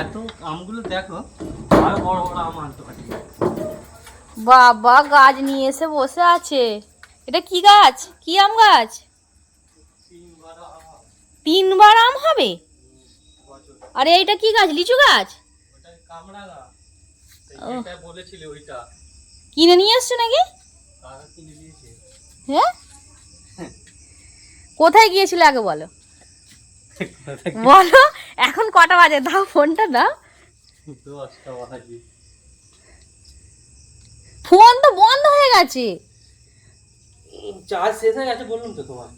এত আমগুলো দেখো, আরো বড় বড় আম আনতে পারি। বাবা গাছ নিয়ে এসে বসে আছে। এটা কি গাছ, কি আম গাছ? 3বার আম হবে। আরে এইটা কি গাছ, লিচু গাছ? ওটা কামড়া গাছ, এটা বলেছিলে ওইটা কিনে নিয়ে এসছো নাকি? কারা কিনে দিয়েছে? হ্যাঁ, কোথায় গিয়েছিলে আগে বলো, বলো এখন কটা বাজে, দাও ফোনটা দাও। 10টা বাজে। ফোন তো বন্ধ হয়ে গেছে। চার্জ শেষ হয়ে গেছে বললাম তো তোমার।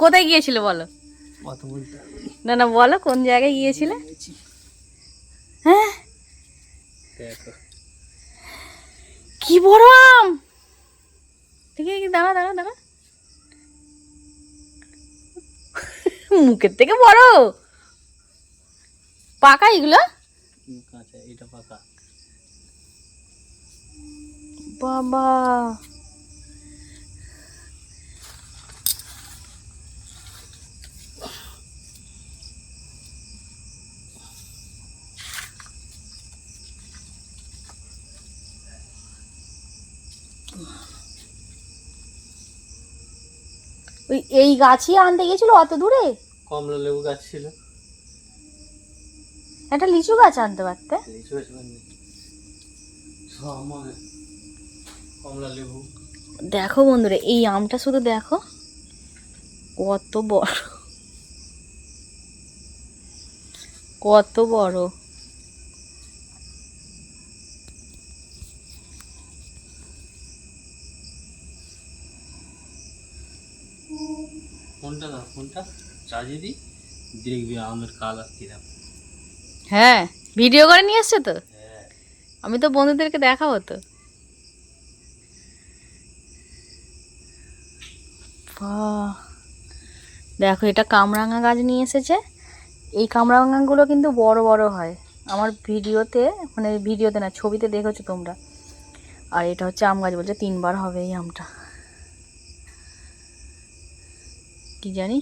কোথায় গিয়েছিলে বলো? কত বলতে না না বলো কোন জায়গায় গিয়েছিলে। হ্যাঁ, দেখো কি বড় আম। ঠিক আছে, দাঁড়া দাঁড়া দাঁড়া, মুখের থেকে বড়। পাকা এগুলো? কাঁচা, এটা পাকা। বাবা, ওই এই গাছই আনতে গেছিল অত দূরে? কমলা লেবু গাছ ছিল, একটা লিচু গাছ আনতে পারতে। লিচু গাছ বানিয়ে কমলা লেবু। দেখো বন্ধুরা, এই আমটা শুধু দেখো কত বড়, কত বড়। ফোনটা দাও, ফোনটা চার্জে দিই, দেখবি আমের কালার কিরকম। হ্যাঁ, ভিডিও করে নিয়ে এসছো তো? হ্যাঁ, আমি তো বন্ধুদেরকে দেখাবো তো। বাহ, দেখো এটা কামরাঙা গাছ নিয়ে এসেছে। এই কামরাঙাগুলো কিন্তু বড় বড় হয়, আমার ভিডিওতে, মানে ভিডিওতে না ছবিতে দেখেছো তোমরা। আর এটা হচ্ছে আম গাছ, বলছে 3বার হবে এই আমটা, কি জানি।